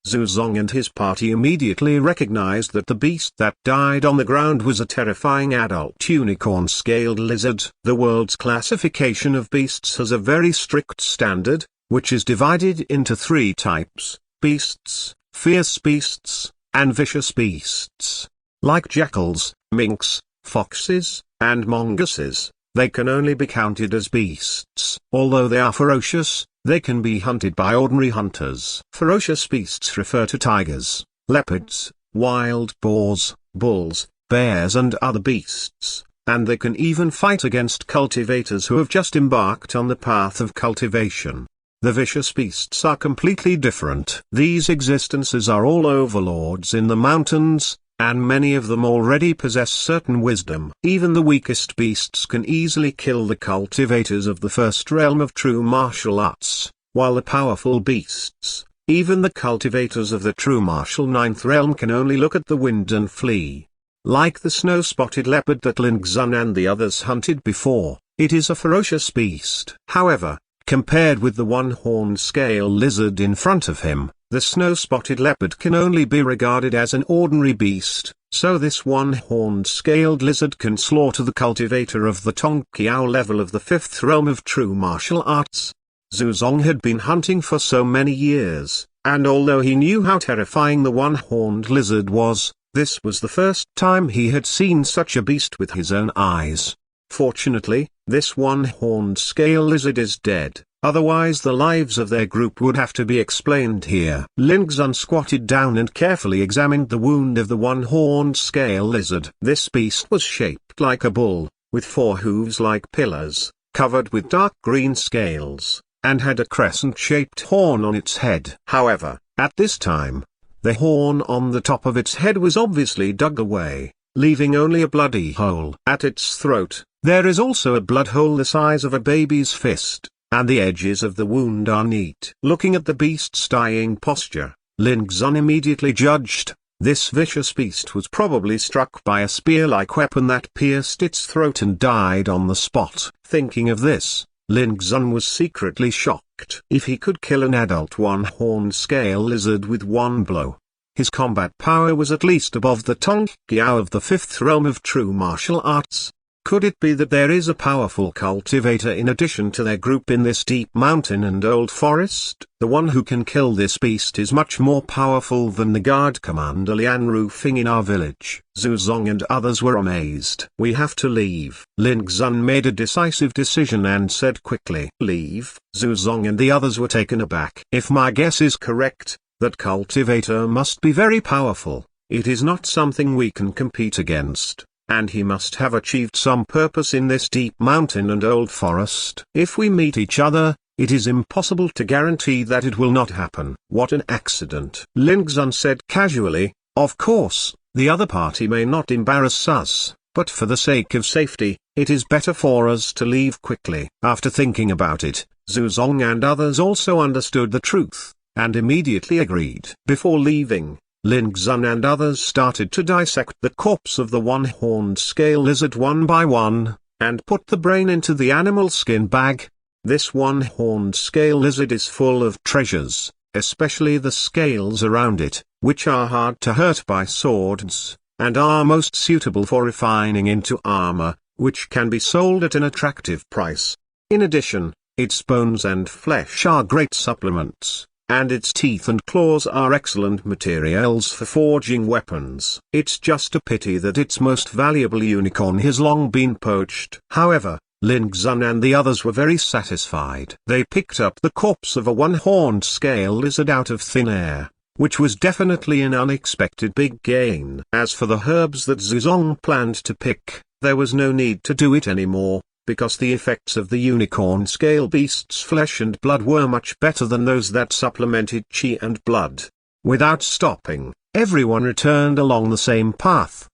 Zuzong and his party immediately recognized that the beast that died on the ground was a terrifying adult unicorn-scaled lizard. The world's classification of beasts has a very strict standard, which is divided into three types: beasts, fierce beasts, and vicious beasts. Like jackals, minks, foxes, and mongooses, they can only be counted as beasts. Although they are ferocious, they can be hunted by ordinary hunters. Ferocious beasts refer to tigers, leopards, wild boars, bulls, bears and other beasts, and they can even fight against cultivators who have just embarked on the path of cultivation. The vicious beasts are completely different. These existences are all overlords in the mountains, and many of them already possess certain wisdom. Even the weakest beasts can easily kill the cultivators of the first realm of true martial arts, while the powerful beasts, even the cultivators of the true martial ninth realm, can only look at the wind and flee. Like the snow-spotted leopard that Ling Xun and the others hunted before, it is a ferocious beast. However, compared with the one-horned scale lizard in front of him, the snow-spotted leopard can only be regarded as an ordinary beast, so this one-horned scaled lizard can slaughter the cultivator of the Tongqiao level of the fifth realm of true martial arts. Zuzong had been hunting for so many years, and although he knew how terrifying the one-horned lizard was, this was the first time he had seen such a beast with his own eyes. Fortunately, this one-horned scale lizard is dead. Otherwise the lives of their group would have to be explained here. Ling Xun squatted down and carefully examined the wound of the one-horned scale lizard. This beast was shaped like a bull, with four hooves like pillars, covered with dark green scales, and had a crescent-shaped horn on its head. However, at this time, the horn on the top of its head was obviously dug away, leaving only a bloody hole. At its throat, there is also a blood hole the size of a baby's fist, and the edges of the wound are neat. Looking at the beast's dying posture, Ling Xun immediately judged, this vicious beast was probably struck by a spear-like weapon that pierced its throat and died on the spot. Thinking of this, Ling Xun was secretly shocked. If he could kill an adult one-horned scale lizard with one blow, his combat power was at least above the Tongqiao of the fifth realm of true martial arts. Could it be that there is a powerful cultivator in addition to their group in this deep mountain and old forest? The one who can kill this beast is much more powerful than the guard commander Lian Rufing in our village. Zuzong and others were amazed. We have to leave. Ling Xun made a decisive decision and said quickly, leave? Zuzong and the others were taken aback. If my guess is correct, that cultivator must be very powerful. It is not something we can compete against. And he must have achieved some purpose in this deep mountain and old forest. If we meet each other, it is impossible to guarantee that it will not happen. What an accident. Ling Xun said casually, of course, the other party may not embarrass us, but for the sake of safety, it is better for us to leave quickly. After thinking about it, Zuzong and others also understood the truth, and immediately agreed. Before leaving, Ling Xun and others started to dissect the corpse of the one-horned scale lizard one by one, and put the brain into the animal skin bag. This one-horned scale lizard is full of treasures, especially the scales around it, which are hard to hurt by swords, and are most suitable for refining into armor, which can be sold at an attractive price. In addition, its bones and flesh are great supplements, and its teeth and claws are excellent materials for forging weapons. It's just a pity that its most valuable unicorn has long been poached. However, Ling Xun and the others were very satisfied. They picked up the corpse of a one-horned scale lizard out of thin air, which was definitely an unexpected big gain. As for the herbs that Zuzong planned to pick, there was no need to do it anymore, because the effects of the unicorn scale beast's flesh and blood were much better than those that supplemented chi and blood. Without stopping, everyone returned along the same path.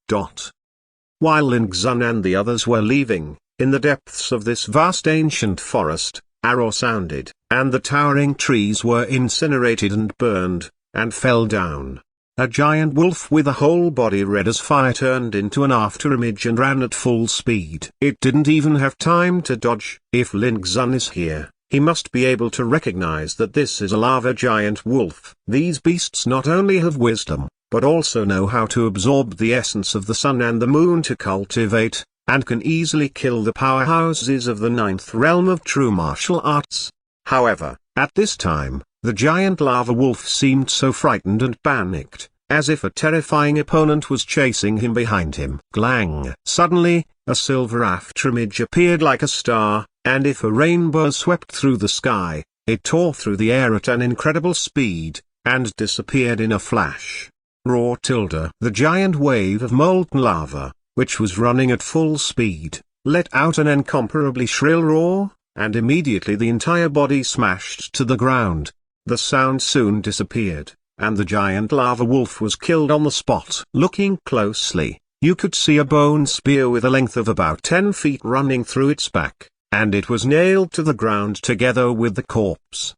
While Ling Xun and the others were leaving, in the depths of this vast ancient forest, arrow sounded, and the towering trees were incinerated and burned, and fell down. A giant wolf with a whole body red as fire turned into an afterimage and ran at full speed. It didn't even have time to dodge. If Ling Xun is here, He must be able to recognize that this is a lava giant wolf. These beasts not only have wisdom, but also know how to absorb the essence of the sun and the moon to cultivate, and can easily kill the powerhouses of the ninth realm of true martial arts. However, at this time, the giant lava wolf seemed so frightened and panicked, as if a terrifying opponent was chasing him behind him. Glang! Suddenly, a silver afterimage appeared like a star, and if a rainbow swept through the sky, it tore through the air at an incredible speed, and disappeared in a flash. Roar tilde. The giant wave of molten lava, which was running at full speed, let out an incomparably shrill roar, and immediately the entire body smashed to the ground. The sound soon disappeared, and the giant lava wolf was killed on the spot. Looking closely, you could see a bone spear with a length of about 10 feet running through its back, and it was nailed to the ground together with the corpse.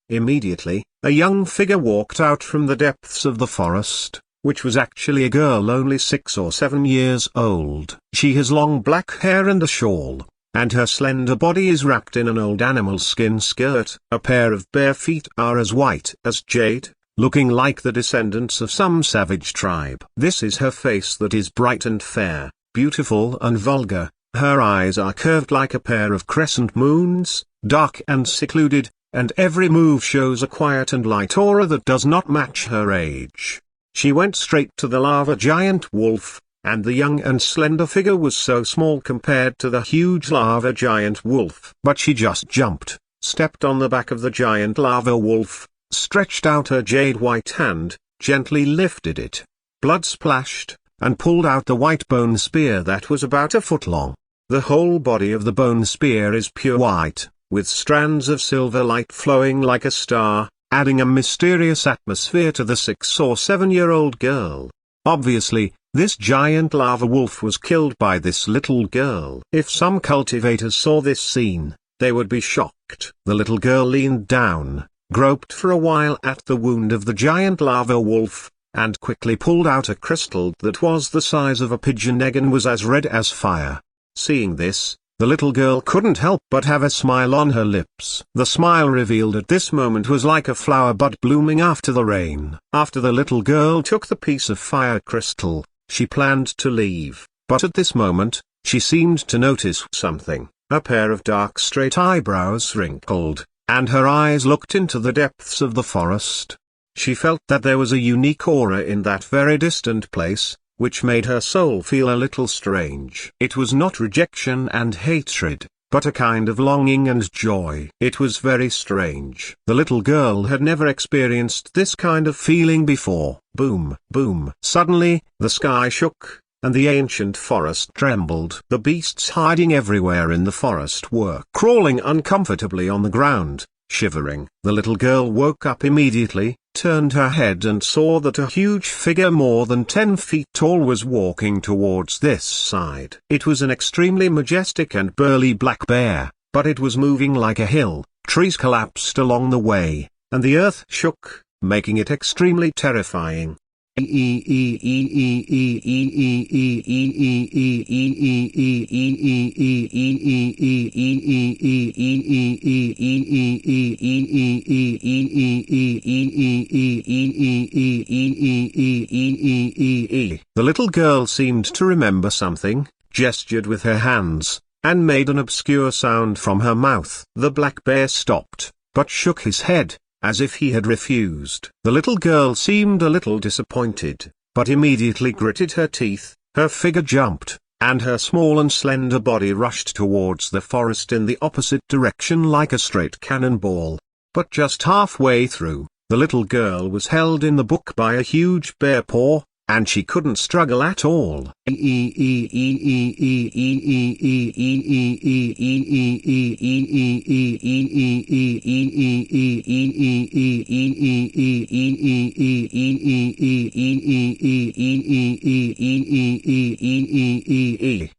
Immediately, a young figure walked out from the depths of the forest, which was actually a girl only 6 or 7 years old. She has long black hair and a shawl, and her slender body is wrapped in an old animal skin skirt. A pair of bare feet are as white as jade, looking like the descendants of some savage tribe. This is her face that is bright and fair, beautiful and vulgar. Her eyes are curved like a pair of crescent moons, dark and secluded, and every move shows a quiet and light aura that does not match her age. She went straight to the lava giant wolf, and the young and slender figure was so small compared to the huge lava giant wolf. But she just jumped, stepped on the back of the giant lava wolf, stretched out her jade white hand, gently lifted it, blood splashed, and pulled out the white bone spear that was about a foot long. The whole body of the bone spear is pure white, with strands of silver light flowing like a star, adding a mysterious atmosphere to the 6 or 7-year-old girl. Obviously, this giant lava wolf was killed by this little girl. If some cultivators saw this scene, they would be shocked. The little girl leaned down, groped for a while at the wound of the giant lava wolf, and quickly pulled out a crystal that was the size of a pigeon egg and was as red as fire. Seeing this, the little girl couldn't help but have a smile on her lips. The smile revealed at this moment was like a flower bud blooming after the rain. After the little girl took the piece of fire crystal, she planned to leave, but at this moment, she seemed to notice something. A pair of dark straight eyebrows wrinkled, and her eyes looked into the depths of the forest. She felt that there was a unique aura in that very distant place, which made her soul feel a little strange. It was not rejection and hatred, but a kind of longing and joy. It was very strange. The little girl had never experienced this kind of feeling before. Boom, boom. Suddenly, the sky shook, and the ancient forest trembled. The beasts hiding everywhere in the forest were crawling uncomfortably on the ground, shivering. The little girl woke up immediately, turned her head and saw that a huge figure more than 10 feet tall was walking towards this side. It was an extremely majestic and burly black bear, but it was moving like a hill. Trees collapsed along the way, and the earth shook, making it extremely terrifying. The little girl seemed to remember something, gestured with her hands, and made an obscure sound from her mouth. The black bear stopped, but shook his head, as if he had refused. The little girl seemed a little disappointed, but immediately gritted her teeth. Her figure jumped, and her small and slender body rushed towards the forest in the opposite direction like a straight cannonball. But just halfway through, the little girl was held in the book by a huge bear paw, and she couldn't struggle at all. The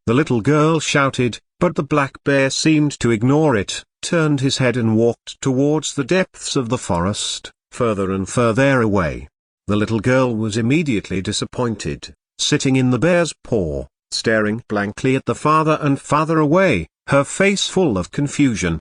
little girl shouted, but the black bear seemed to ignore it, turned his head and walked towards the depths of the forest, further and further away. The little girl was immediately disappointed, sitting in the bear's paw, staring blankly at the farther and farther away, her face full of confusion.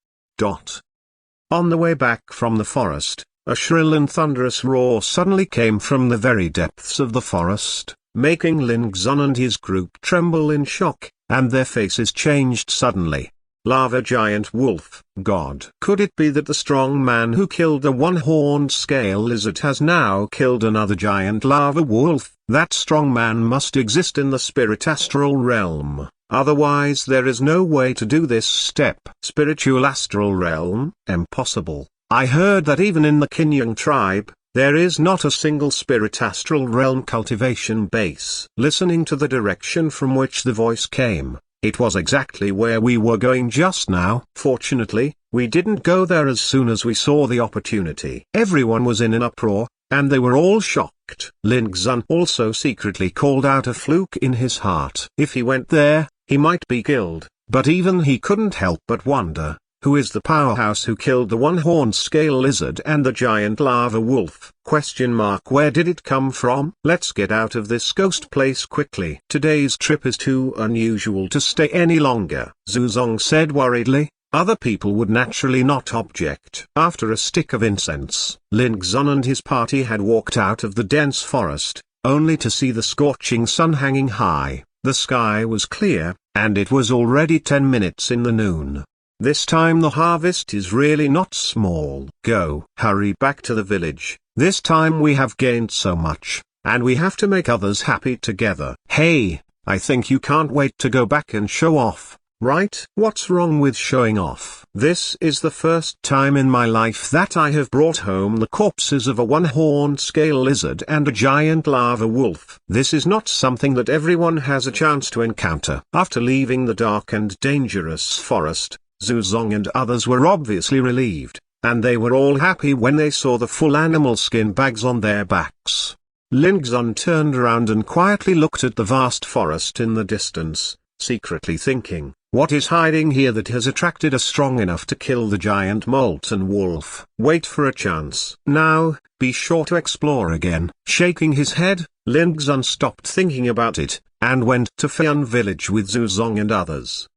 On the way back from the forest, a shrill and thunderous roar suddenly came from the very depths of the forest, making Lin Xun and his group tremble in shock, and their faces changed suddenly. Lava giant wolf. God. Could it be that the strong man who killed the one-horned scale lizard has now killed another giant lava wolf? That strong man must exist in the spirit astral realm, otherwise there is no way to do this step. Spiritual astral realm? Impossible. I heard that even in the Kinyang tribe, there is not a single spirit astral realm cultivation base. Listening to the direction from which the voice came, it was exactly where we were going just now. Fortunately, we didn't go there as soon as we saw the opportunity. Everyone was in an uproar, and they were all shocked. Lin Xun also secretly called out a fluke in his heart. If he went there, he might be killed, but even he couldn't help but wonder, who is the powerhouse who killed the one-horned scale lizard and the giant lava wolf? Where did it come from? Let's get out of this ghost place quickly. Today's trip is too unusual to stay any longer, Zuzong said worriedly. Other people would naturally not object. After a stick of incense, Lin Xun and his party had walked out of the dense forest, only to see the scorching sun hanging high. The sky was clear, and it was already 10 minutes in the noon. This time the harvest is really not small. Go. Hurry back to the village. This time we have gained so much, and we have to make others happy together. Hey, I think you can't wait to go back and show off, right? What's wrong with showing off? This is the first time in my life that I have brought home the corpses of a one-horned scale lizard and a giant lava wolf. This is not something that everyone has a chance to encounter. After leaving the dark and dangerous forest, Zuzong and others were obviously relieved, and they were all happy when they saw the full animal skin bags on their backs. Lin Xun turned around and quietly looked at the vast forest in the distance, secretly thinking, what is hiding here that has attracted a strong enough to kill the giant molten wolf? Wait for a chance. Now, be sure to explore again. Shaking his head, Lin Xun stopped thinking about it, and went to Feian village with Zuzong and others.